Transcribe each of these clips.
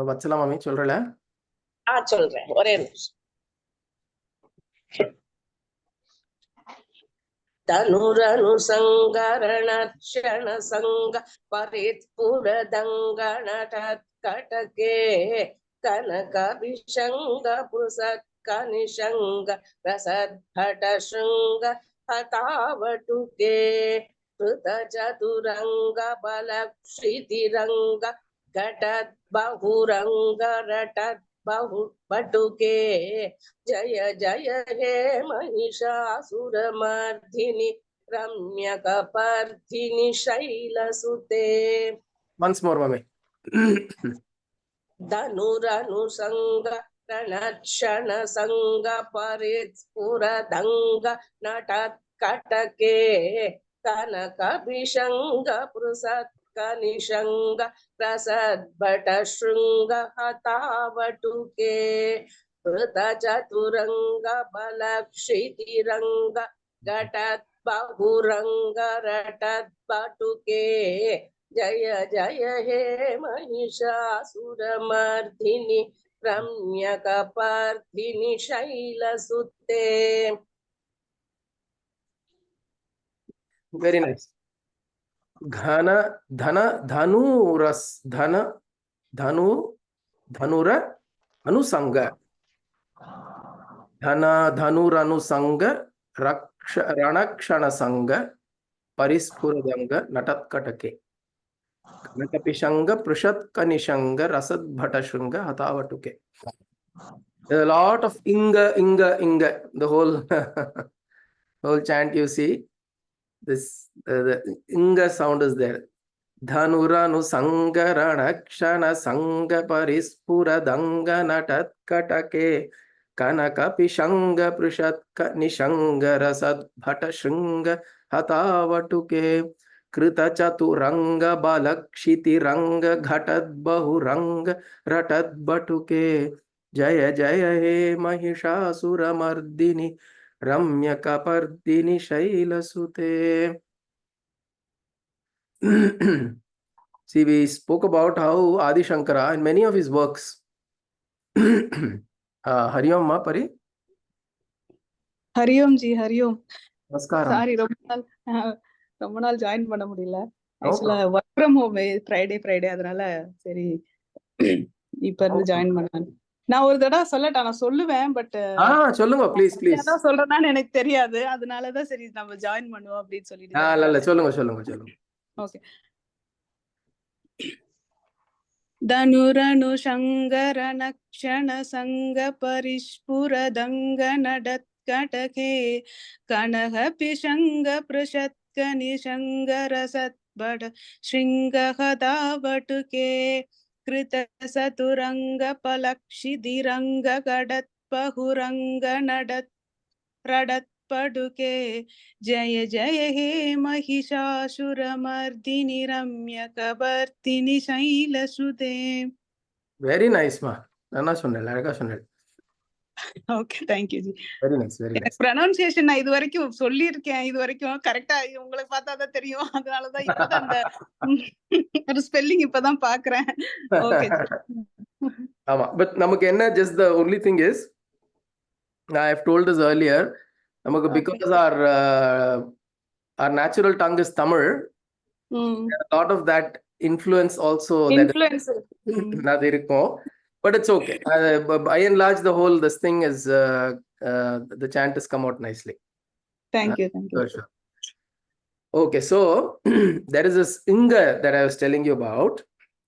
வச்சலாம் மாமி, சொல்றல. சொல்றேன், ஒரே நிமிஷம். தனுரனு சங்கரண சங்க பரித்புரதங்கண கட்டகே கனக விஷங்க புருஷத் கனிஷங்க ரசத்பட ஸ்ருங்க ஹதாவட்டுகே கிருத சதுரங்க பலக்ஷிதிரங்க கடத் பஹுரங்க ரட்டத் बहु पटुके जय जय हे महिषासुरमर्दिनि रम्यकपर्दिनि शैलसुते. Once more, mami. धनुरनुसंग रणक्षण संग परिस्फुरदंग नटत्कटके कनकभिषंग पृषत् कनिषंग प्रसद्भट शृंग हतावटुके कृत चतुरंग बलक्षितिरंग घटत् बहुरंग रटत् पटुके जय जय हे Mahishasuramardini रम्यकपर्दिनि शैलसुते. Very nice. Ghana dhana dhanuras dhana dhanu dhanura anusanga dhana dhanurανusanga ranakshana sanga परिस्फुरदंग नटत्कटके कनकपिशंग पृषत्कनिशंग रसद्भटशृंग हतावटुके. There's a lot of inga, the whole whole chant you see. This the inga sound is there. Dhanuranu sangaranakshana sanga parispuradanga natatkatake kanakapishanga prishatka nishanga rasadbhatashringa hatavatuke krita chaturanga balakshititiranga ghatadbahuranga ratadbatuke jaya jaya he mahishasuramardini ramyakapardini shailasute. See, we spoke about how Adi Shankara in many of his works. Hariom ma Pari. Hariom ji, Hariom. Namaskaram. Sorry, ரொம்ப நாள் join பண்ண முடியல. ஆக்சுவலா work from home Friday அதனால சரி இப்ப இருந்து join பண்ணேன். நான் ஒரு தடவை சொல்லட்டா, நான் சொல்லுவேன் பட் சொல்லுங்க ப்ளீஸ். என்ன சொல்றேன்னு எனக்கு தெரியாது, அதனாலதான் சரி நம்ம ஜாயின் பண்ணுவோம் அப்படின்னு சொல்லிட்டு. இல்ல சொல்லுங்க. ஓகே. धनुरनु शंगरनक्षण संग परिस्फुरदंग नडत्कटके कनह पिशंग पृषत्क निशंग रसत्बड श्रृंग हतावटुके कृत सतुरंग पलक्षिदिरंग गडत् बहुरंग नडत् रडत् पडुके जय जय हे Mahishasuramardini रम्यकपर्दिनि शैलसुते. Very nice ma. Nana சொன்னேன், அழகா சொன்னேன். Okay, thank you ji. Very nice. Pronunciation நான் இதுவரைக்கும் சொல்லியிருக்கேன், இதுவரைக்கும் கரெக்டா உங்களுக்கு பார்த்தா தான் தெரியும், அதனாலதான் இப்பதான் அந்த ஒரு ஸ்பெல்லிங் இப்பதான் பாக்குறேன். ஓகே. ஆமா, but நமக்கு என்ன, just the only thing is I have told this earlier, நமக்கு because our natural tongue is Tamil, a lot of that influence also that இருக்கும். But it's okay. By and large, the whole this thing is the chant has come out nicely. Thank you. Sure. Okay, so there is this inga that I was telling you about.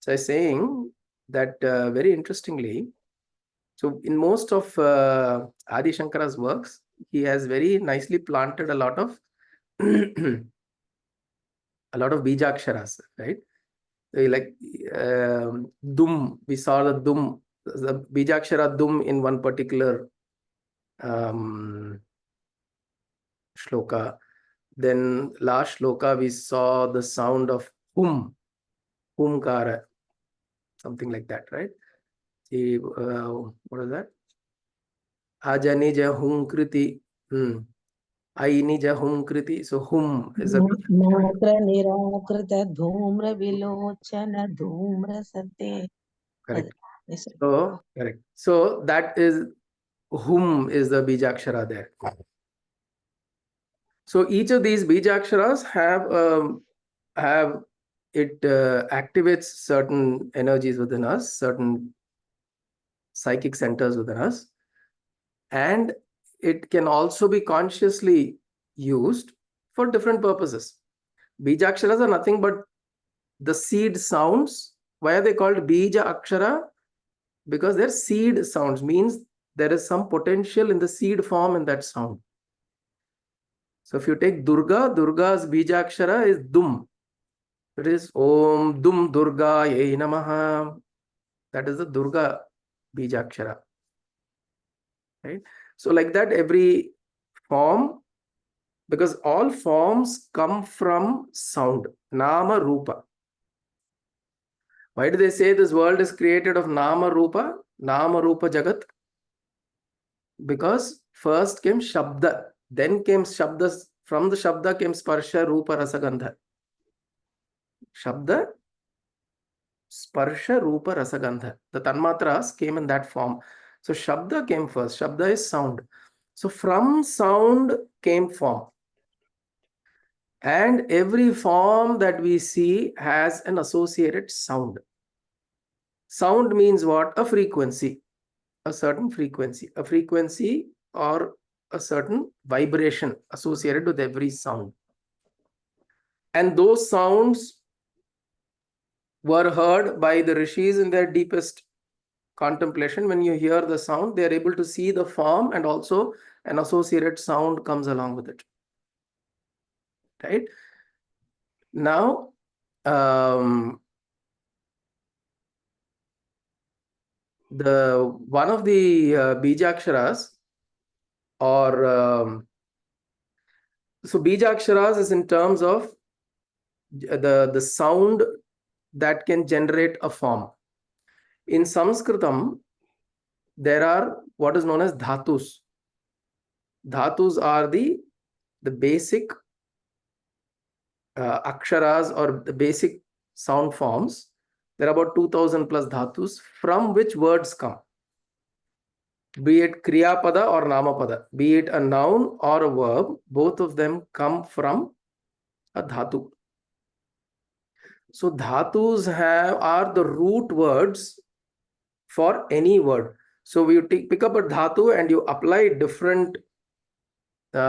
So I was saying that very interestingly, so in most of Adi Shankara's works, he has very nicely planted a lot of bijaksharas, right? So like dum, we saw the dum, the bijakshara dum in one particular shloka. Then last shloka we saw the sound of humkara, something like that, right? See, what is that? Ajanija humkriti. Ainija humkriti. So hum is a nirakrita dhumra vilochana dhumra sate. Correct. Yes, sir. So, correct. So that is Hum is the Bijakshara there. So each of these Bijaksharas have it activates certain energies within us, certain psychic centers within us, and it can also be consciously used for different purposes. Bijaksharas are nothing but the seed sounds. Why are they called Bija Akshara? Because they're seed sounds, means there is some potential in the seed form in that sound. So if you take Durga, Durga's Bijakshara is Dum. It is Om Dum Durga Yai Namaha. That is the Durga Bijakshara. Right? So like that, every form, because all forms come from sound, Nama Rupa. Why do they say this world is created of Nama Rupa? Nama Rupa Jagat. Because first came Shabda, then came Shabdas. From the Shabda came Sparsha, Rupa, Rasagandha. Shabda, Sparsha, Rupa, Rasagandha. The Tanmatras came in that form. So Shabda came first. Shabda is sound. So from sound came form. And every form that we see has an associated sound. Sound means what? A frequency. A certain frequency. A frequency or a certain vibration associated with every sound. And those sounds were heard by the rishis in their deepest contemplation. When you hear the sound, they are able to see the form, and also an associated sound comes along with it. Right? Now, one of the Bijaksharas, or so Bijaksharas is in terms of the sound that can generate a form. In Sanskritam, there are what is known as dhatus. Dhatus are the basic aksharas, or the basic sound forms. There are about 2000 plus dhatus from which words come. Be it Kriya Pada or Nama Pada, be it a noun or a verb, both of them come from a dhatu. So dhatus are the root words for any word. So you pick up a dhatu and you apply different, there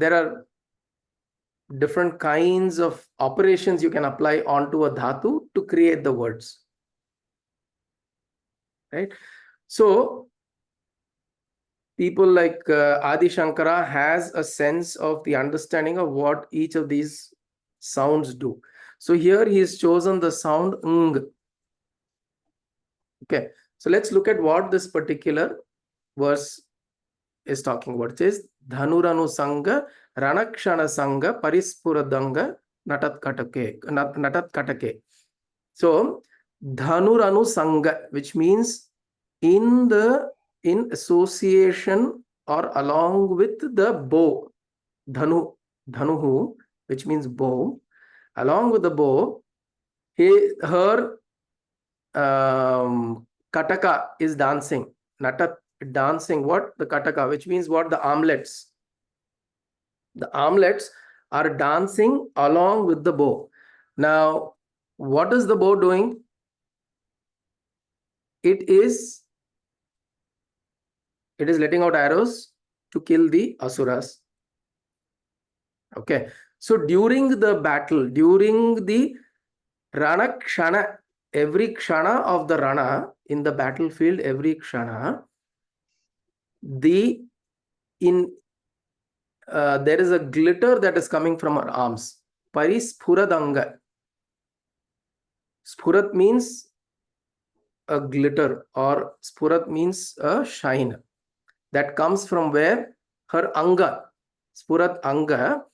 are different kinds of operations you can apply onto a dhatu to create the words. Right? So people like Adi Shankara has a sense of the understanding of what each of these sounds do. So here he has chosen the sound ng. Okay, so let's look at what this particular verse is talking about. It says Dhanuranu Sangha Ranakshana Sangha Parispuradanga Natat Katake. So Dhanuranu Sangha, which means in association or along with the bow, Dhanuhu, which means bow, along with the bow, her Kataka is dancing. Natat dancing what? The Kataka, which means what? The armlets. The armlets are dancing along with the bow. Now, what is the bow doing? It is letting out arrows to kill the asuras. Okay. So during the battle, during the Rana Kshana, every Kshana of the Rana in the battlefield, every Kshana, there is a glitter that is coming from her arms. Parispuradanga. Spurat means a glitter, or spurat means a shine. That comes from where? Her anga. Spurat anga.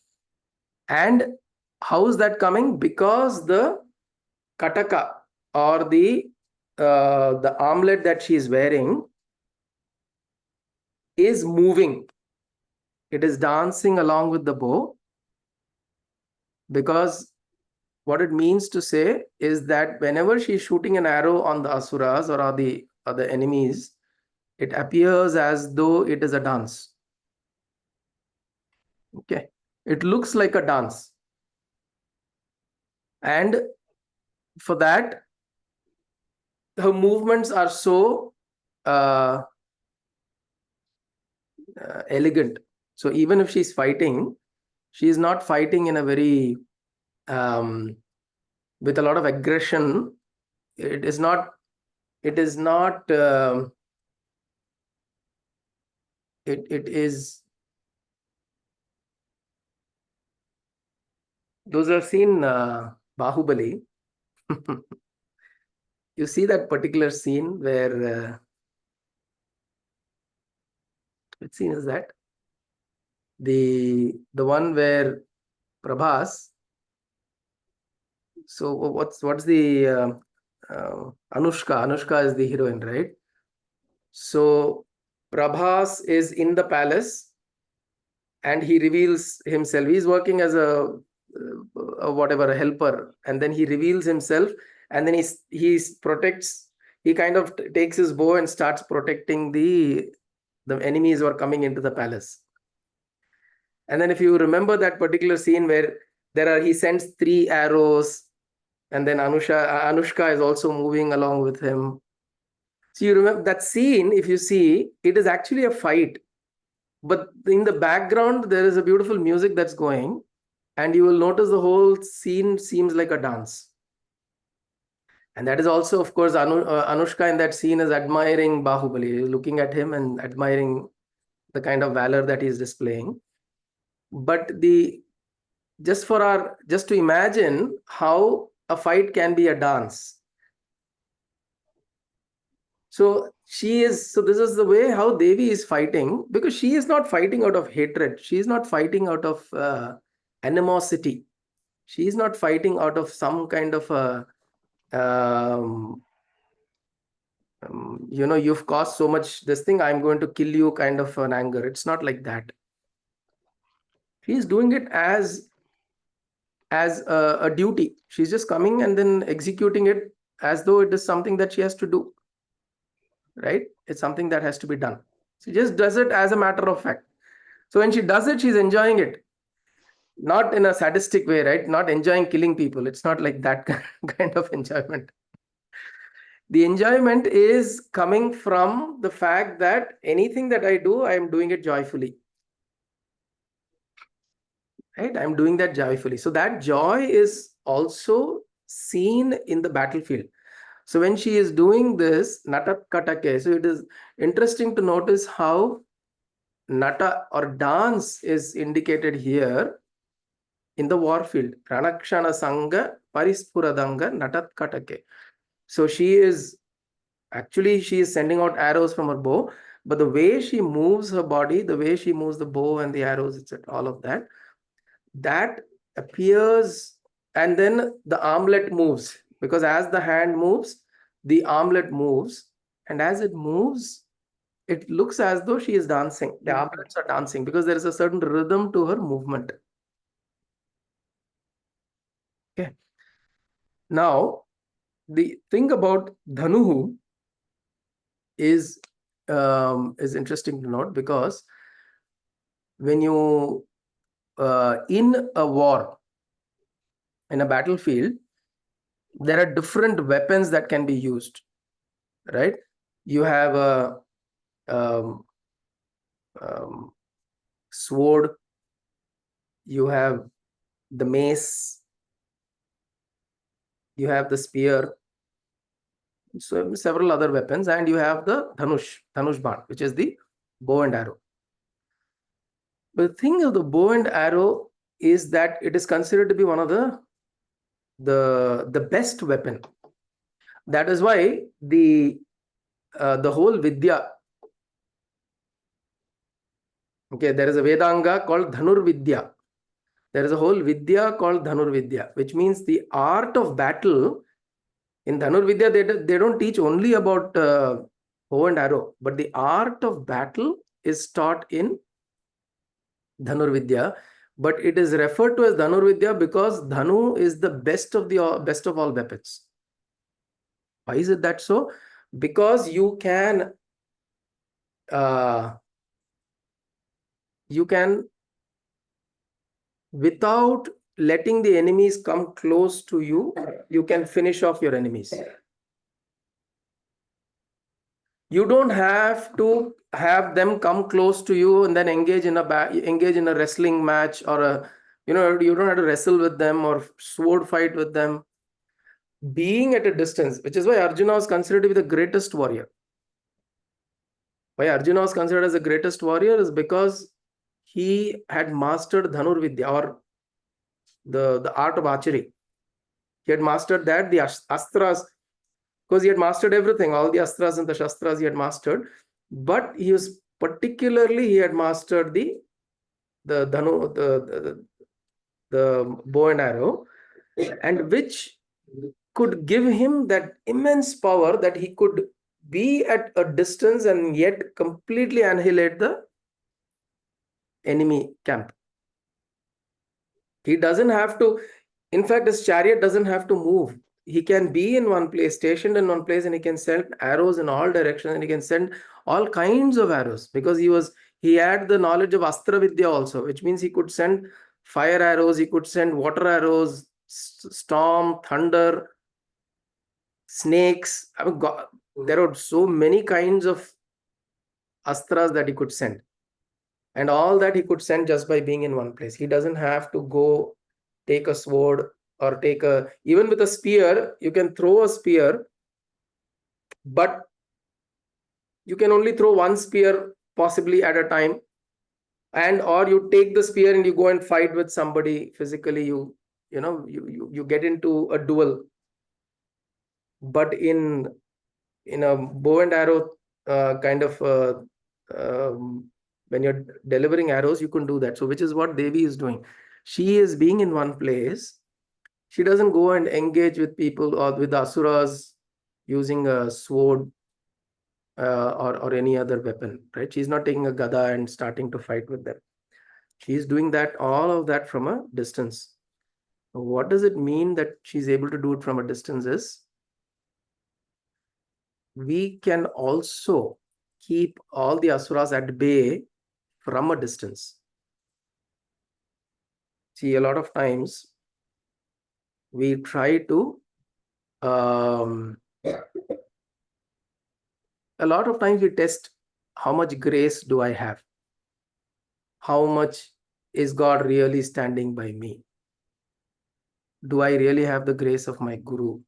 And how is that coming? Because the kataka, or the armlet that she is wearing, is moving. It is dancing along with the bow, because what it means to say is that whenever she's shooting an arrow on the asuras or on the other enemies, it appears as though it is a dance. Okay, it looks like a dance. And for that, her movements are so elegant. So even if she's fighting, she is not fighting in a very with a lot of aggression. It is not it is those who have seen Bahubali, you see that particular scene where which scene is that? The one where Prabhas. So what's the Anushka is the heroine, right? So Prabhas is in the palace and he reveals himself. He's working as a whatever, a helper, and then he reveals himself, and then he protects. He kind of takes his bow and starts protecting the enemies who are coming into the palace. And then if you remember that particular scene where he sends 3 arrows, and then Anushka is also moving along with him. So you remember that scene, if you see, it is actually a fight. But in the background, there is a beautiful music that's going, and you will notice the whole scene seems like a dance. And that is also, of course, Anushka in that scene is admiring Bahubali, looking at him and admiring the kind of valor that he's displaying. But just to imagine how a fight can be a dance. So this is the way how Devi is fighting, because she is not fighting out of hatred. She is not fighting out of animosity. She is not fighting out of some kind of a, you've caused so much this thing, I'm going to kill you kind of an anger. It's not like that. She is doing it as a duty. She's just coming and then executing it as though it is something that she has to do. Right? It's something that has to be done. She just does it as a matter of fact. So when she does it, she's enjoying it. Not in a sadistic way, right? Not enjoying killing people. It's not like that kind of enjoyment. The enjoyment is coming from the fact that anything that I do, I am doing it joyfully. Right? I'm doing that joyfully. So that joy is also seen in the battlefield. So when she is doing this, Natat Katake, so it is interesting to notice how Nata or dance is indicated here in the war field. Ranakshana Sangha Parispuradanga Natat Katake. So she is sending out arrows from her bow, but the way she moves her body, the way she moves the bow and the arrows, etc., all of that appears, and then the armlet moves, because as the hand moves, the armlet moves, and as it moves, it looks as though she is dancing. The armlets are dancing because there is a certain rhythm to her movement. Okay. Now, the thing about Dhanuhu is interesting to note, because when you in a war, in a battlefield, there are different weapons that can be used, right? You have a sword, you have the mace, you have the spear, so several other weapons, and you have the Dhanush Ban, which is the bow and arrow. But the thing of the bow and arrow is that it is considered to be one of the best weapon. That is why the whole Vidya, okay, there is a Vedanga called Dhanur Vidya. There is a whole Vidya called Dhanur Vidya, which means the art of battle. In Dhanur Vidya, they don't teach only about bow and arrow, but the art of battle is taught in Dhanur Vidya, but it is referred to as Dhanurvidya because Dhanu is the best of all weapons. Why is it that so? Because you can without letting the enemies come close to you, you can finish off your enemies. You don't have to have them come close to you and then engage in a wrestling match, or you don't have to wrestle with them or sword fight with them. Being at a distance, which is why Arjuna was considered to be the greatest warrior. Why Arjuna was considered as the greatest warrior is because he had mastered Dhanurvidya, or the art of archery. He had mastered that, the astras, because he had mastered everything, all the astras and the shastras he had mastered, but he had mastered the dhanu, the bow and arrow, and which could give him that immense power that he could be at a distance and yet completely annihilate the enemy camp. He doesn't have to, in fact, his chariot doesn't have to move. He can be in one place, stationed in one place, and he can send arrows in all directions, and he can send all kinds of arrows, because he had the knowledge of Astra Vidya also, which means he could send fire arrows, he could send water arrows, storm, thunder, snakes. I mean, God, there are so many kinds of astras that he could send. And all that he could send just by being in one place. He doesn't have to go take a sword or even with a spear, you can throw a spear, but you can only throw one spear possibly at a time. Or you take the spear and you go and fight with somebody physically, you get into a duel. But in a bow and arrow kind of when you're delivering arrows, you can do that. So which is what Devi is doing. She is being in one place. She doesn't go and engage with people or with asuras using a sword or any other weapon, right? She's not taking a gada and starting to fight with them. She's doing all of that from a distance. What does it mean that she's able to do it from a distance is, we can also keep all the asuras at bay from a distance. See, a lot of times we try to we test how much grace do I have, how much is God really standing by me, do I really have the grace of my guru.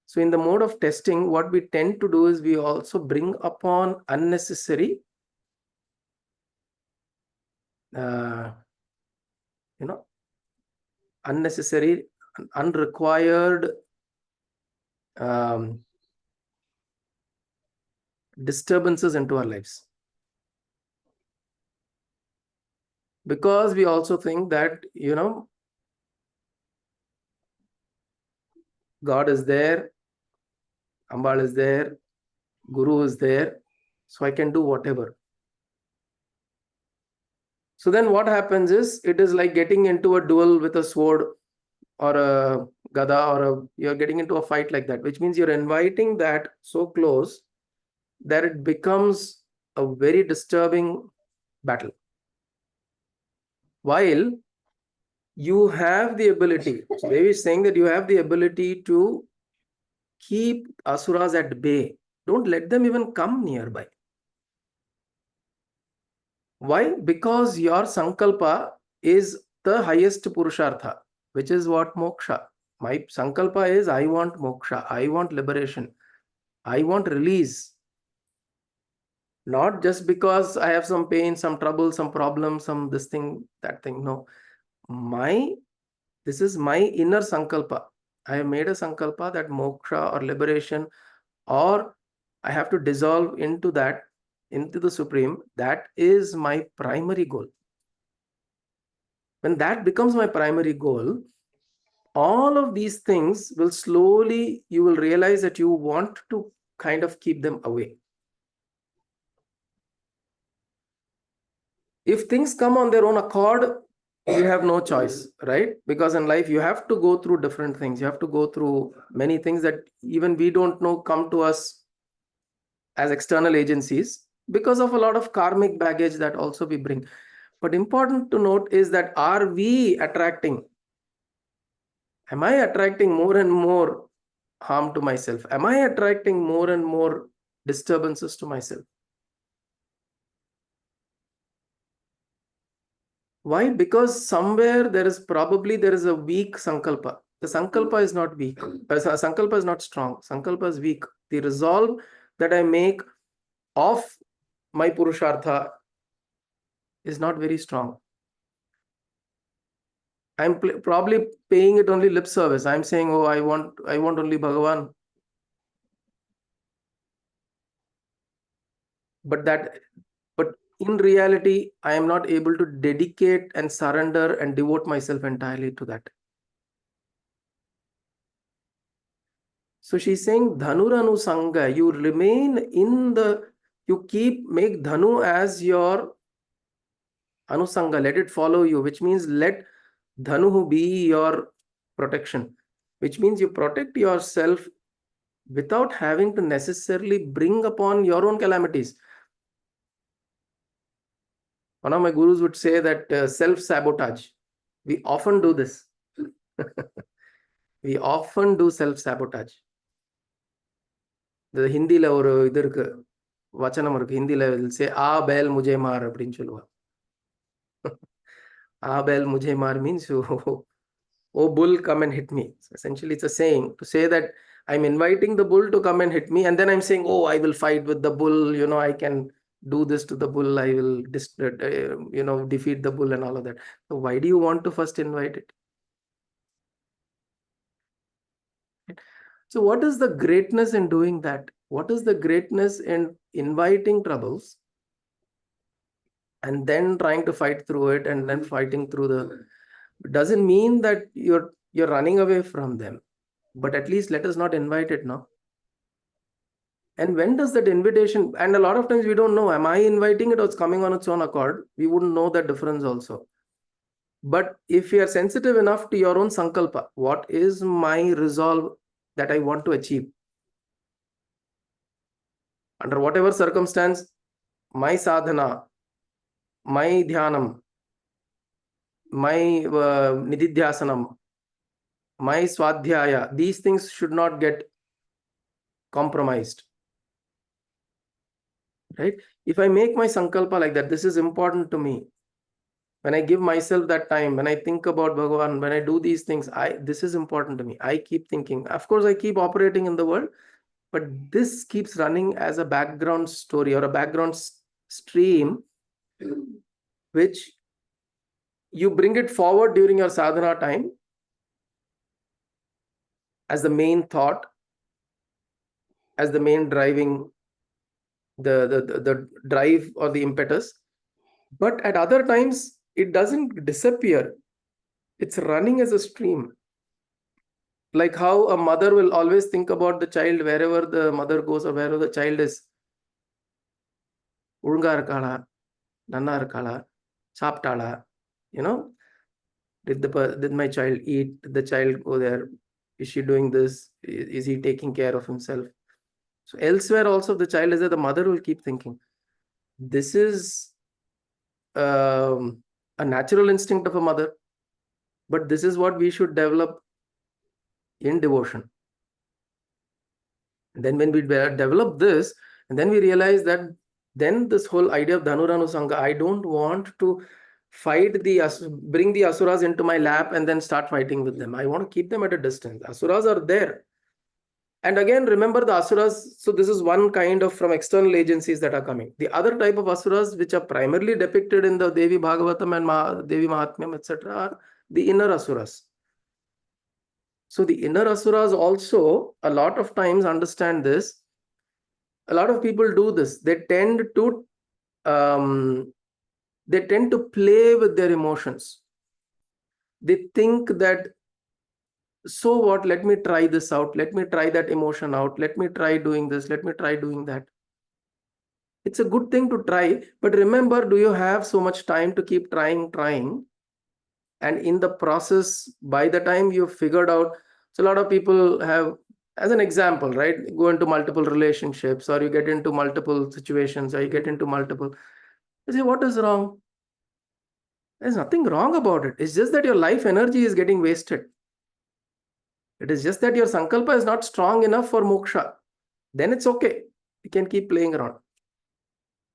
So in the mode of testing, what we tend to do is we also bring upon unnecessary unnecessary, unrequired disturbances into our lives, because we also think that God is there, Ambal is there, Guru is there, so I can do whatever. So then what happens is, it is like getting into a duel with a sword or a gada, you're getting into a fight like that, which means you're inviting that so close that it becomes a very disturbing battle. While you have the ability, Devi is saying that you have the ability to keep asuras at bay. Don't let them even come nearby. Why? Because your sankalpa is the highest purushartha, which is what moksha. My sankalpa is, I want moksha, I want liberation, I want release. Not just because I have some pain, some trouble, some problem, some this thing, that thing. No. This is my inner sankalpa. I have made a sankalpa that moksha or liberation, or I have to dissolve into the Supreme. That is my primary goal. When that becomes my primary goal, all of these things will slowly, you will realize that you want to kind of keep them away. If things come on their own accord, you have no choice, right? Because in life, you have to go through different things. You have to go through many things that even we don't know come to us as external agencies because of a lot of karmic baggage that also we bring. But important to note is that are we attracting? Am I attracting more and more harm to myself? Am I attracting more and more disturbances to myself? Why? Because somewhere there is a weak sankalpa. The sankalpa is not weak. Sankalpa is not strong. Sankalpa is weak. The resolve that I make of my purushartha is not very strong. I'm probably paying it only lip service. I'm saying, oh, I want only Bhagavan. But in reality, I am not able to dedicate and surrender and devote myself entirely to that. So she's saying, Dhanuranu Sangha, you remain in make Dhanu as your Anusanga, let it follow you, which means let Dhanu be your protection, which means you protect yourself without having to necessarily bring upon your own calamities. One of my gurus would say that self-sabotage. We often do this. We often do self-sabotage. The Hindi la oru idu irukku vachanam irukku Hindi la will say a bel mujhe maar appdin solluva. A bel mujhe maar means oh bull, come and hit me. So essentially it's a saying to say that I'm inviting the bull to come and hit me, and then I'm saying, oh, I will fight with the bull, I can do this to the bull, I will defeat the bull and all of that. So why do you want to first invite it? So what is the greatness in doing that? What is the greatness in inviting troubles and then trying to fight through it and then fighting through doesn't mean that you're running away from them, but at least let us not invite it now. And when does that invitation, and a lot of times we don't know, am I inviting it or it's coming on its own accord? We wouldn't know that difference also. But if you are sensitive enough to your own sankalpa, what is my resolve that I want to achieve? Under whatever circumstance, my sadhana, my dhyanam, my nididhyasanam, my swadhyaya, these things should not get compromised. Right? If I make my sankalpa like that, this is important to me. When I give myself that time, when I think about Bhagavan, when I do these things, this is important to me. I keep thinking. Of course, I keep operating in the world, but this keeps running as a background story or a background stream, which you bring it forward during your sadhana time as the main thought, as the main driving, the drive or the impetus. But at other times, it doesn't disappear. It's running as a stream. Like how a mother will always think about the child wherever the mother goes or wherever the child is. Urunga irukala, nanna irukala, saaptala, did my child eat? Did the child go there? Is she doing this? Is he taking care of himself? So elsewhere also, if the child is there, the mother will keep thinking. This is a natural instinct of a mother, but this is what we should develop in devotion. And then when we develop this, and then we realize that then this whole idea of Dhanuranu Sangha, I don't want to bring the asuras into my lap and then start fighting with them. I want to keep them at a distance. Asuras are there. And again, remember the asuras. So this is one kind of from external agencies that are coming. The other type of asuras, which are primarily depicted in the Devi Bhagavatam and Devi Mahatmyam, etc., are the inner asuras. So the inner asuras also a lot of times understand this. A lot of people do this. They tend to play with their emotions. They think that, so what, let me try this out. Let me try that emotion out. Let me try doing this. Let me try doing that. It's a good thing to try. But remember, do you have so much time to keep trying? And in the process, by the time you've figured out, so a lot of people have, as an example, right, go into multiple relationships, or you get into multiple situations, or you get into multiple, you say, what is wrong? There's nothing wrong about it. It's just that your life energy is getting wasted. It is just that your sankalpa is not strong enough for moksha. Then it's okay. You can keep playing around.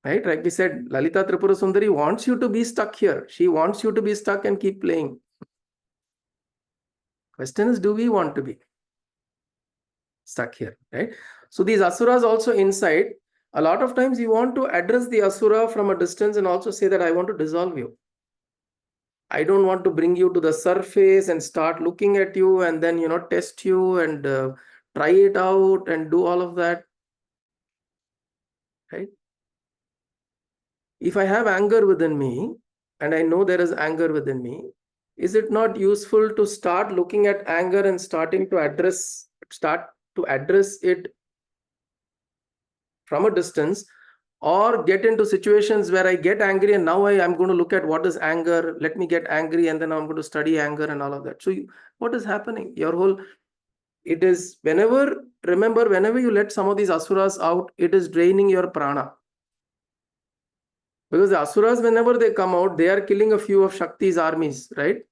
Right? Like we said, Lalita Tripura Sundari wants you to be stuck here. She wants you to be stuck and keep playing. Question is, do we want to be stuck here? Right? So these asuras also inside, a lot of times you want to address the asura from a distance and also say that I want to dissolve you. I don't want to bring you to the surface and start looking at you and then, test you and try it out and do all of that. Right? If I have anger within me and I know there is anger within me, is it not useful to start looking at anger and start to address it from a distance, or get into situations where I get angry and now I'm going to look at what is anger, let me get angry, and then I'm going to study anger and all of that. So what is happening? It is whenever you let some of these asuras out, it is draining your prana. Because the asuras, whenever they come out, they are killing a few of Shakti's armies, right?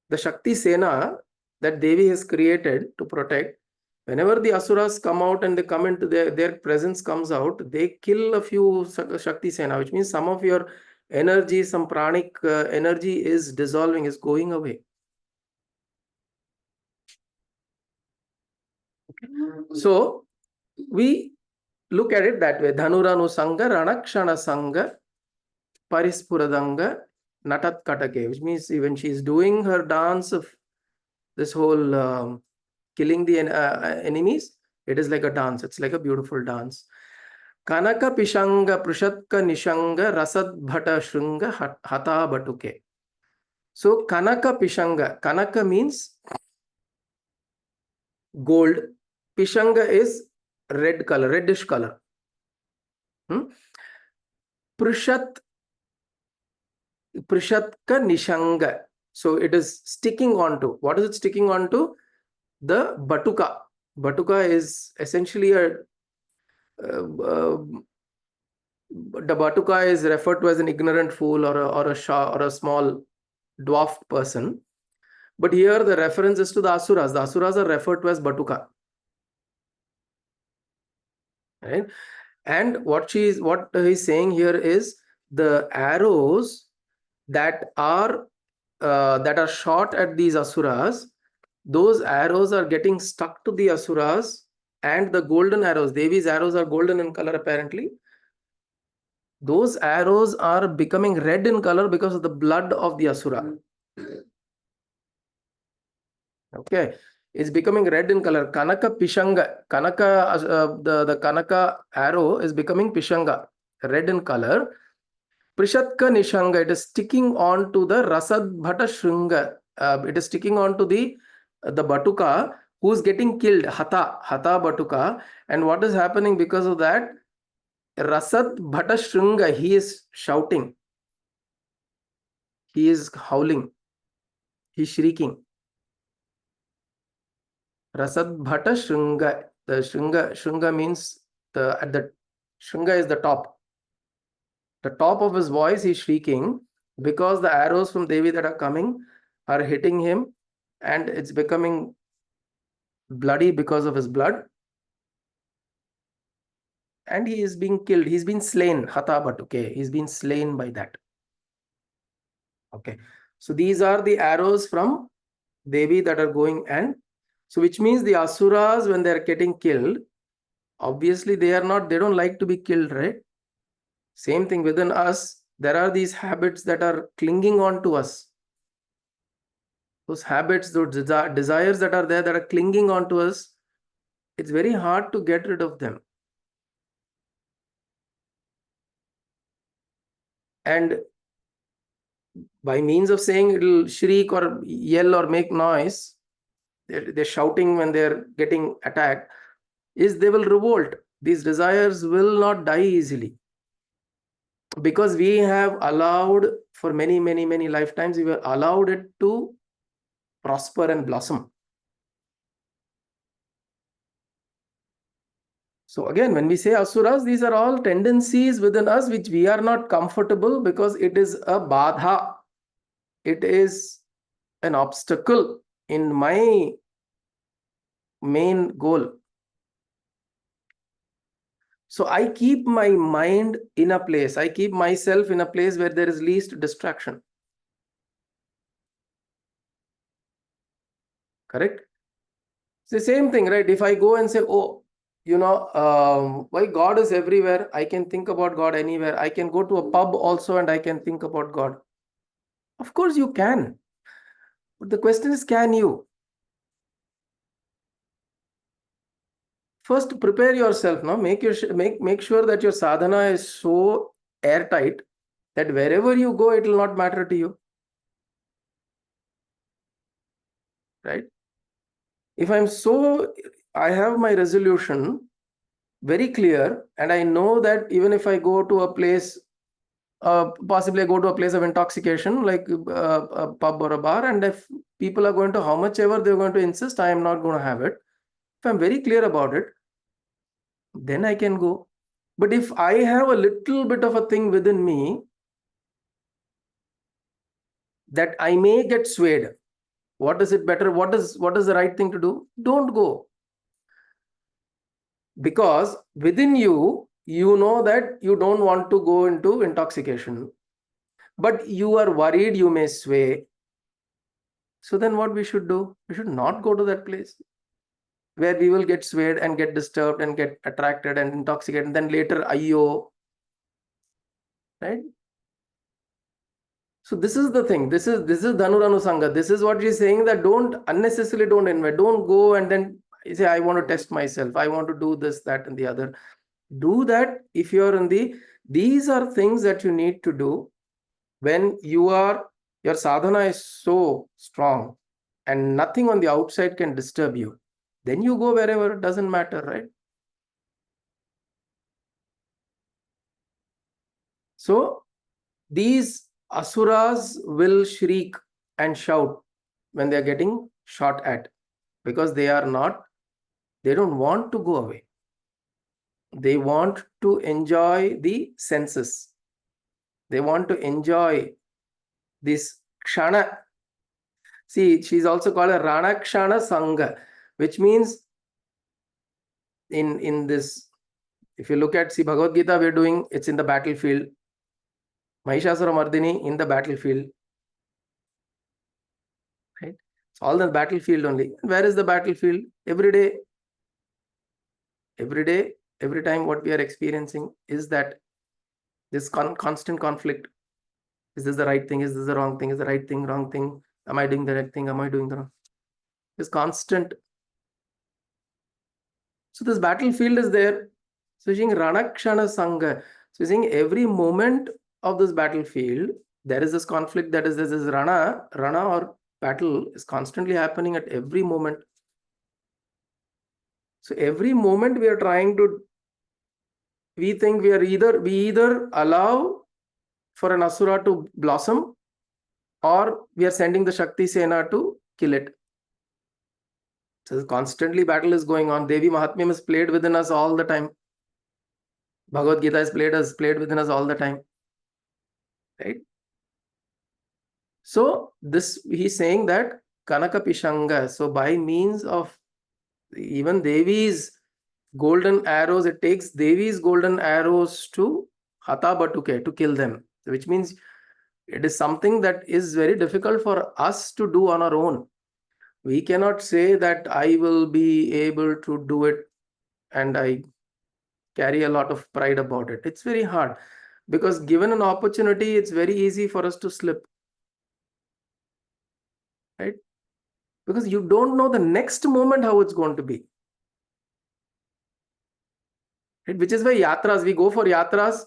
The Shakti Sena that Devi has created to protect, whenever the asuras come out and they come into their presence comes out, they kill a few Shakti Sena, which means some of your energy, some pranic energy is dissolving, is going away. So we look at it that way. Dhanuranu Sanga, Ranakshana Sanga, Parispuradanga, Natat Katake, which means when she is doing her dance of this whole killing the enemies, it is like a dance. It's like a beautiful dance. Kanaka Pishanga Prushatka Nishanga Rasad Bhata Shrunga Hata Batuke. So Kanaka Pishanga. Kanaka means gold. Pishanga is red color, reddish color. Prushatka Nishanga. So it is sticking onto. What is it sticking onto? The Batuka. Batuka is essentially the Batuka is referred to as an ignorant fool or a small dwarf person. But here the reference is to the asuras. The asuras are referred to as Batuka. Right? And what he's saying here is the arrows that are shot at these asuras, those arrows are getting stuck to the asuras, and the golden arrows, Devi's arrows are golden in color apparently. Those arrows are becoming red in color because of the blood of the asura. Okay, it's becoming red in color. Kanaka Pishanga, the Kanaka arrow is becoming Pishanga, red in color. Prishatka Nishanga, it is sticking on to the Rasad Bhata Shrunga. It is sticking on to the Batuka who's getting killed, Hata Batuka. And what is happening because of that? Rasad Bhata Shrunga, he is shouting. He is howling. He is shrieking. Rasad Bhata Shrunga. The Shrunga means Shrunga is the top. The top of his voice, he's shrieking because the arrows from Devi that are coming are hitting him and it's becoming bloody because of his blood. And he is being killed. He's been slain. Hata Batuke. He's been slain by that. Okay. So these are the arrows from Devi that are going, and so which means the asuras, when they're getting killed, obviously they don't like to be killed, right? Same thing within us. There are these habits that are clinging on to us. Those habits, those desires that are there that are clinging on to us, it's very hard to get rid of them. And by means of saying it'll shriek or yell or make noise, they're shouting when they're getting attacked, is they will revolt. These desires will not die easily, because we have allowed for many, many, many lifetimes, we were allowed it to prosper and blossom. So again, when we say asuras, these are all tendencies within us which we are not comfortable because it is a badha. It is an obstacle in my main goal. So I keep my mind in a place. I keep myself in a place where there is least distraction. Correct? It's the same thing, right? If I go and say, oh, why God is everywhere, I can think about God anywhere. I can go to a pub also and I can think about God. Of course you can. But the question is, can you? First, prepare yourself. Now, make sure that your sadhana is so airtight that wherever you go, it will not matter to you. Right? If I have my resolution very clear, and I know that even if I go to a place, possibly I go to a place of intoxication, like a pub or a bar, and if people are going to, how much ever they're going to insist, I am not going to have it. If I'm very clear about it, then I can go. But if I have a little bit of a thing within me that I may get swayed, what is it better? What is the right thing to do? Don't go. Because within you, you know that you don't want to go into intoxication, but you are worried you may sway. So then what we should do? We should not go to that place where we will get swayed and get disturbed and get attracted and intoxicated, and then later ayyo. Right? So this is the thing. This is Dhanuranu Sangha. This is what she's saying, that don't unnecessarily don't invite. Don't go and then say, I want to test myself. I want to do this, that, and the other. Do that if you're in these are things that you need to do when your sadhana is so strong and nothing on the outside can disturb you. Then you go wherever, it doesn't matter, right? So these asuras will shriek and shout when they are getting shot at, because they don't want to go away. They want to enjoy the senses. They want to enjoy this kshana. See, she's also called a Ranakshana Sangha, which means in this, if you look at, see, Bhagavad Gita, we're doing, it's in the battlefield. Mahishasura Mardini in the battlefield. Right? It's all the battlefield only. Where is the battlefield? Every day. Every day, every time what we are experiencing is that this constant conflict. Is this the right thing? Is this the wrong thing? Is the right thing, wrong thing? Am I doing the right thing? Am I doing the wrong? This constant. So this battlefield is there. So saying Ranakshana Sangha. So saying every moment of this battlefield, there is this conflict, that is, this Rana or battle is constantly happening at every moment. So every moment we are trying to, we think we either allow for an asura to blossom, or we are sending the Shakti Sena to kill it. So constantly battle is going on. Devi Mahatmyam is played within us all the time. Bhagavad Gita is played within us all the time. Right? So this, he's saying that Kanaka Pishanga. So by means of even Devi's golden arrows, it takes Devi's golden arrows to Hata Batuke, to kill them. Which means it is something that is very difficult for us to do on our own. We cannot say that I will be able to do it and I carry a lot of pride about it. It's very hard, because given an opportunity, it's very easy for us to slip. Right? Because you don't know the next moment how it's going to be. Right? Which is why yatras, we go for yatras,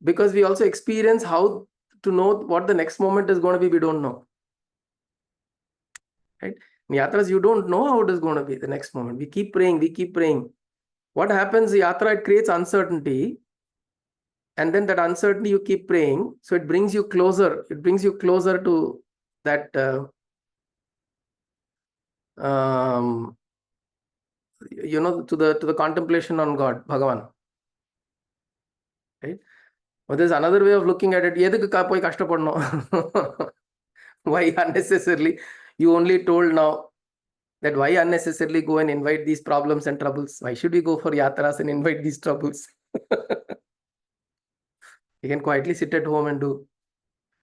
because we also experience how to know what the next moment is going to be. We don't know. Right? In yatras, you don't know how it is going to be the next moment. We keep praying, we keep praying. What happens, the yatra, it creates uncertainty. and then that uncertainty, you keep praying, so it brings you closer. It brings you closer to that to the contemplation on God, Bhagavan. Right? But there's another way of looking at it. Why unnecessarily? You only told now that why unnecessarily go and invite these problems and troubles? Why should we go for yatras and invite these troubles? You can quietly sit at home and do,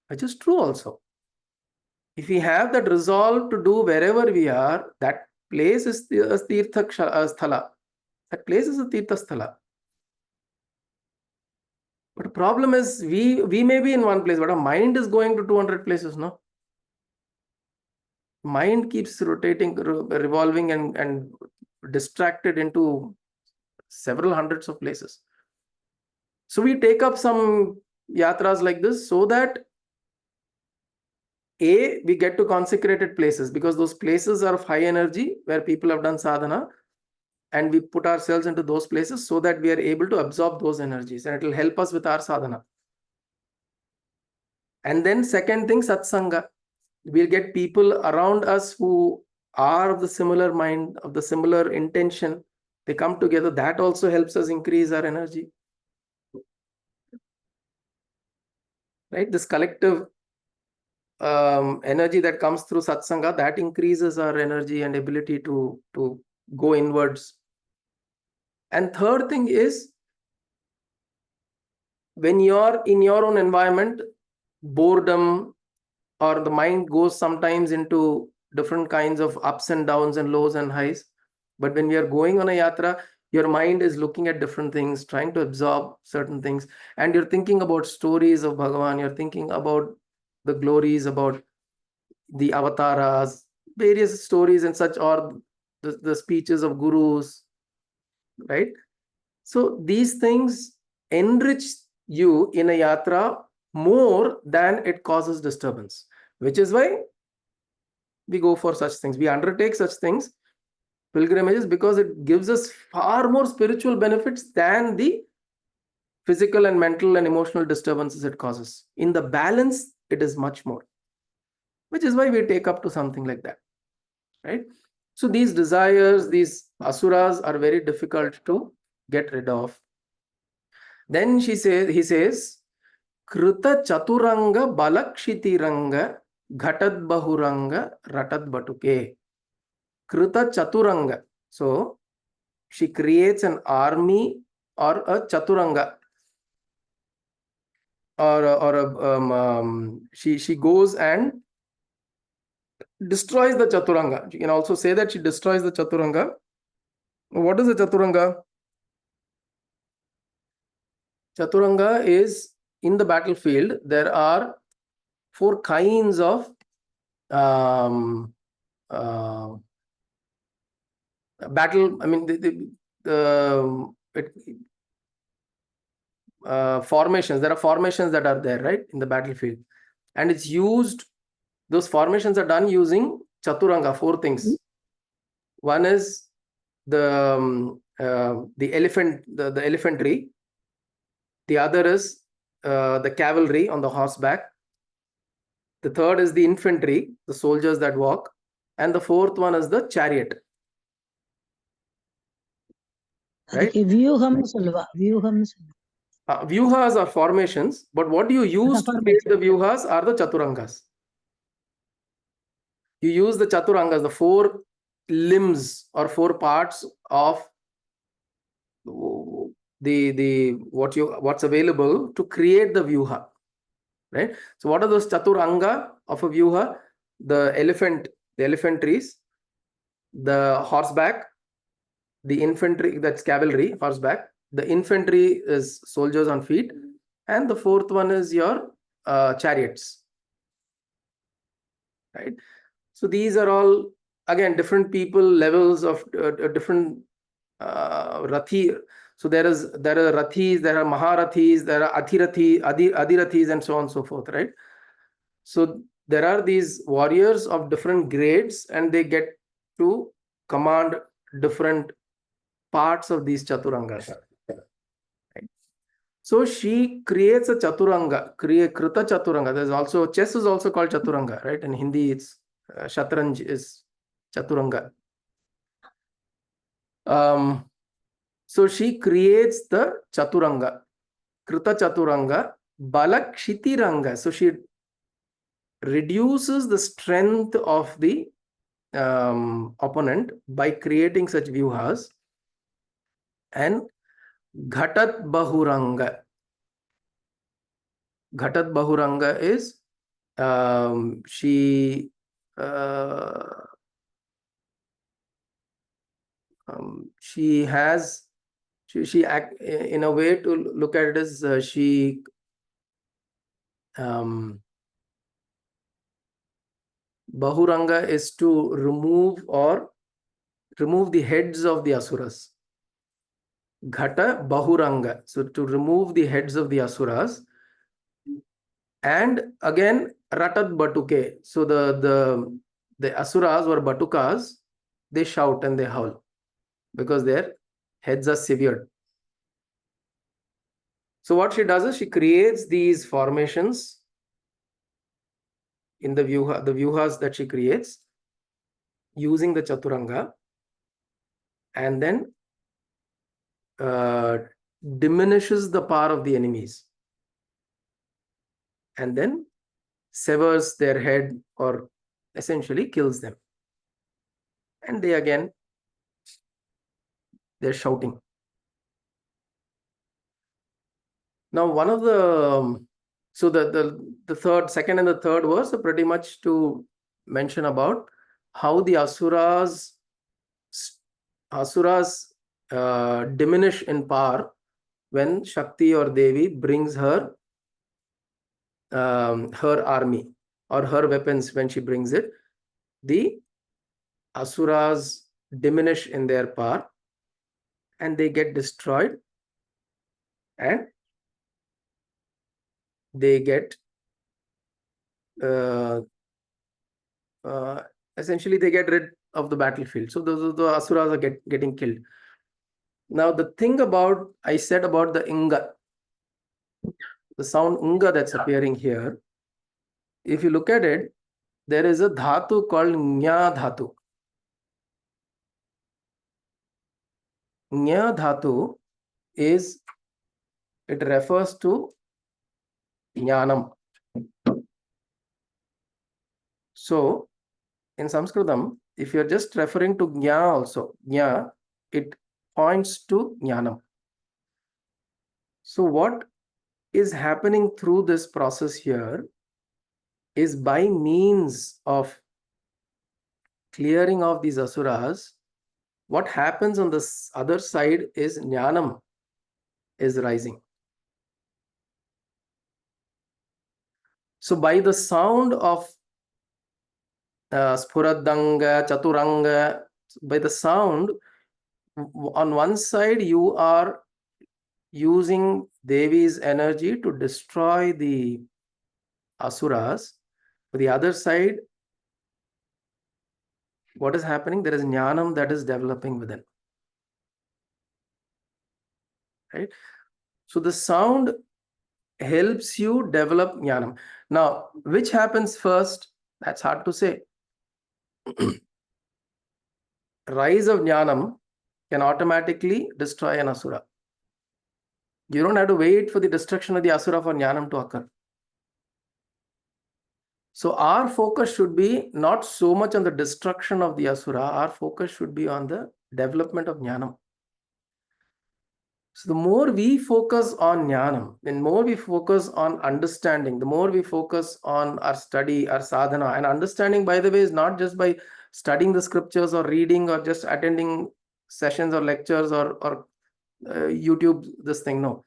which is true also. If we have that resolve to do wherever we are, that place is a tirtha sthala. That place is a tirtha sthala. But the problem is we may be in one place, but our mind is going to 200 places, no? Mind keeps rotating, revolving and distracted into several hundreds of places. So we take up some yatras like this so that we get to consecrated places, because those places are of high energy where people have done sadhana, and we put ourselves into those places so that we are able to absorb those energies, and it will help us with our sadhana. And then second thing, satsanga. We'll get people around us who are of the similar mind, of the similar intention. They come together. That also helps us increase our energy. Right? This collective energy that comes through satsanga, that increases our energy and ability to go inwards. And third thing is, when you're in your own environment, boredom or the mind goes sometimes into different kinds of ups and downs and lows and highs. But when we are going on a yatra, your mind is looking at different things, trying to absorb certain things, and you're thinking about stories of Bhagavan, you're thinking about the glories, about the avatars, various stories and such, or the speeches of gurus, right? So these things enrich you in a yatra more than it causes disturbance, which is why we go for such things. We undertake such things, pilgrimages, because it gives us far more spiritual benefits than the physical and mental and emotional disturbances it causes. In the balance, it is much more, which is why we take up to something like that, right? So these desires, these asuras, are very difficult to get rid of. Then he says, Krita chaturanga balakshitiranga ghatad bahuranga ratad batuke. Krita chaturanga. So she creates an army or a chaturanga, or she goes and destroys the chaturanga. You can also say that she destroys the chaturanga. What is the chaturanga? Chaturanga is, in the battlefield, there are 4 kinds of battle. I mean, formations. There are formations that are there, right, in the battlefield, and it's used. Those formations are done using chaturanga, 4 things. One is the elephant, the elephantry. The other is the cavalry on the horseback. The third is the infantry, the soldiers that walk. And the fourth one is the chariot. Right? Vyuhas are formations, but what you use to create the vyuhas are the chaturangas. You use the chaturangas, the 4 limbs or 4 parts of what's available to create the vyuha. Right? So what are those chaturanga of a vyuha? The elephantries, the horseback, the infantry, that's cavalry, horseback. The infantry is soldiers on feet, and the fourth one is your chariots. Right? So these are all, again, different people, levels of different rathi. So there are rathis, there are maharathis, there are adhirathis, and so on and so forth, right? So there are these warriors of different grades, and they get to command different parts of these chaturangas. Right? So she creates a chaturanga, krita chaturanga. There's also chess is also called chaturanga, right? In Hindi, it's shatranj is chaturanga. So she creates the chaturanga, krita chaturanga, balakshiti So she reduces the strength of the opponent by creating such vyuhas. And ghatat bahuranga. Ghatat bahuranga is she has she act in a way to look at it as she bahuranga is to remove the heads of the asuras. Ghata bahuranga, so to remove the heads of the asuras. And again ratat batuke, so the asuras or batukas, they shout and they howl because their heads are severed. So what she does is she creates these formations in the vyuhas that she creates using the chaturanga, and then diminishes the power of the enemies, and then severs their head or essentially kills them. And they're shouting. Now, one of the so the second and the third verse are pretty much to mention about how the asuras diminish in power when Shakti or Devi brings her army or her weapons. When she brings it, the asuras diminish in their power and they get destroyed, and they get essentially they get rid of the battlefield. So those the asuras are getting killed. Now the thing about I said about the inga, the sound unga that's appearing here, if you look at it, there is a dhatu called nya dhatu. Nya dhatu it refers to jnanam. So in Sanskritam, if you're just referring to jna also, jna, it points to jnanam. So what is happening through this process here is by means of clearing of these asuras, what happens on the other side is jnanam is rising. So by the sound of spuradanga, chaturanga, by the sound, on one side you are using Devi's energy to destroy the asuras. On the other side, what is happening? There is jnanam that is developing within. Right? So the sound helps you develop jnanam. Now, which happens first? That's hard to say. Rise of jnanam can automatically destroy an asura. You don't have to wait for the destruction of the asura for jnanam to occur. So our focus should be not so much on the destruction of the asura, our focus should be on the development of jnanam. So the more we focus on jnanam, the more we focus on understanding, the more we focus on our study, our sadhana. And understanding, by the way, is not just by studying the scriptures or reading or just attending sessions or lectures or YouTube, this thing. No.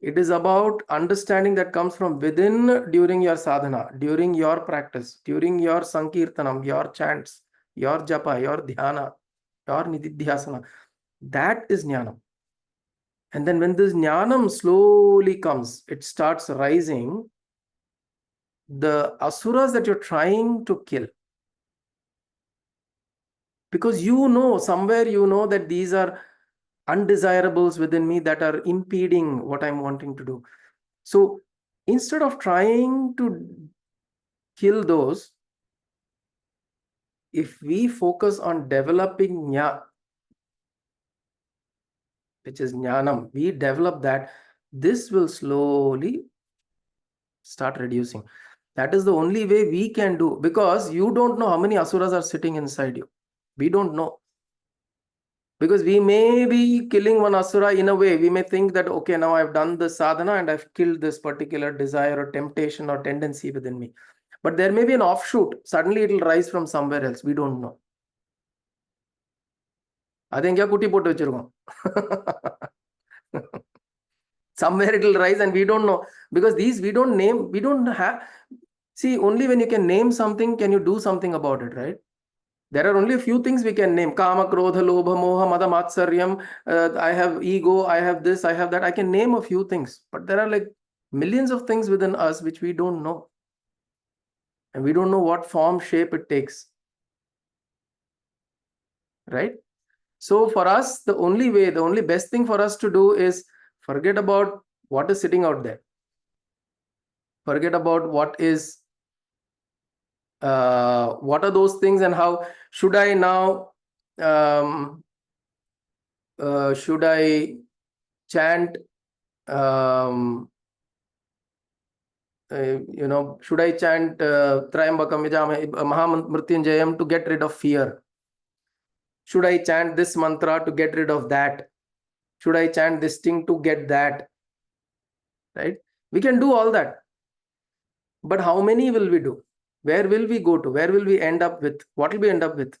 It is about understanding that comes from within during your sadhana, during your practice, during your sankirtanam, your chants, your japa, your dhyana, your nididhyasana. That is jnanam. And then when this jnanam slowly comes, it starts rising, the asuras that you're trying to kill, because somewhere you know that these are undesirables within me that are impeding what I'm wanting to do. So instead of trying to kill those, if we focus on developing which is jnanam, we develop that, this will slowly start reducing. That is the only way we can do, because you don't know how many asuras are sitting inside you. We don't know. Because we may be killing one asura in a way. We may think that, okay, now I've done the sadhana and I've killed this particular desire or temptation or tendency within me. But there may be an offshoot. Suddenly it will rise from somewhere else. We don't know. I think somewhere it will rise and we don't know. Because these we don't name, we don't have. See, only when you can name something can you do something about it, right? There are only a few things we can name. Kama, Krodha, Lobha, Moha, Mada, Matsaryam. I have ego, I have this, I have that. I can name a few things. But there are like millions of things within us which we don't know. And we don't know what form, shape it takes. Right? So for us, the only way, the only best thing for us to do is forget about what is sitting out there. Forget about what are those things and how should I now should I chant should I chant Trayambakam Yajamhe Mahamrityunjayam to get rid of fear? Should I chant this mantra to get rid of that? Should I chant this thing to get that? Right? We can do all that. But how many will we do? Where will we go to? Where will we end up with? What will we end up with?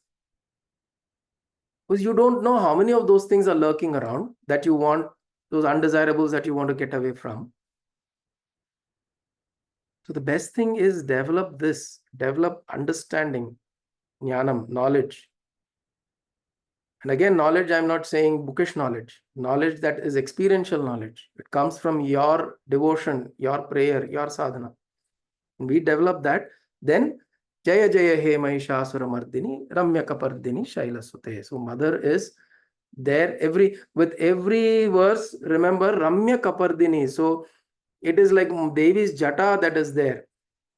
Because you don't know how many of those things are lurking around that you want, those undesirables that you want to get away from. So the best thing is develop understanding, jnanam, knowledge. And again, knowledge, I'm not saying bookish knowledge that is experiential knowledge. It comes from your devotion, your prayer, your sadhana. And we develop that, then Jaya Jaya He Mahishasura Mardini, Ramya Kapardini Shaila Sute. So mother is there with every verse, remember Ramya Kapardini. So it is like Devi's jata that is there,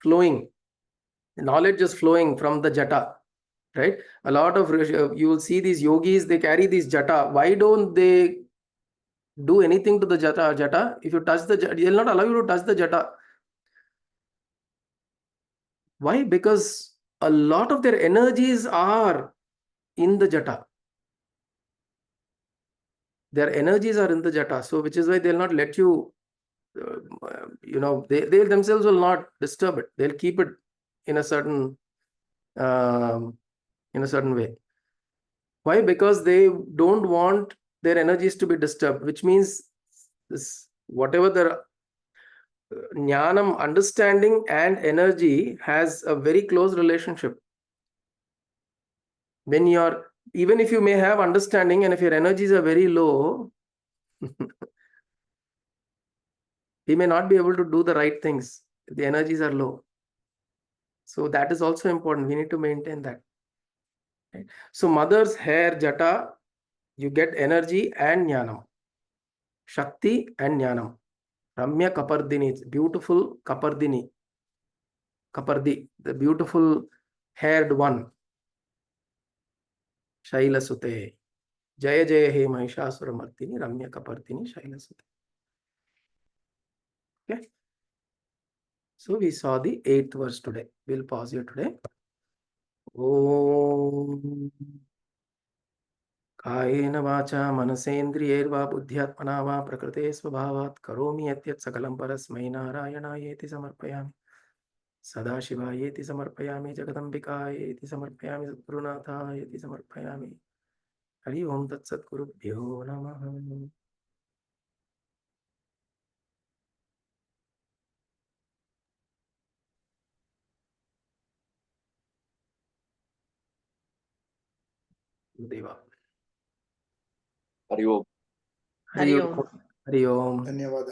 flowing. Knowledge is flowing from the jata, right? A lot of, you will see these yogis, they carry these jata. Why don't they do anything to the jata? If you touch the jata, they will not allow you to touch the jata. Why? Because a lot of their energies are in the jata. Their energies are in the jata. So which is why they'll not let you, they themselves will not disturb it. They'll keep it in a certain way. Why? Because they don't want their energies to be disturbed, which means this, whatever the jnanam, understanding and energy has a very close relationship. When even if you may have understanding and if your energies are very low, we may not be able to do the right things if the energies are low. So that is also important. We need to maintain that. Right? So mother's hair, jata, you get energy and jnanam. Shakti and jnanam. Ramya Kapardini, beautiful Kapardi, the beautiful haired one. Shaila Sute. Jaya Jaya He Mahishasura Mardini, Ramya Kapardini, Shaila Sute. Okay. So we saw the 8th verse today. We'll pause here today. Om Kayena Vacha Manasendriyerva Buddhyatmana Va Prakrite Svabhavat Karomi Yatyat Sakalam Parasmai Narayanaayeti Samarpayami Sadashivayeti Samarpayami Jagadambikayeti Samarpayami Sadgurunathayeti Samarpayami Hari Om Tat Satgurubhyo Namaha. Deva. Hari Om. Hari Om. Hari Om. ಧನ್ಯವಾದ.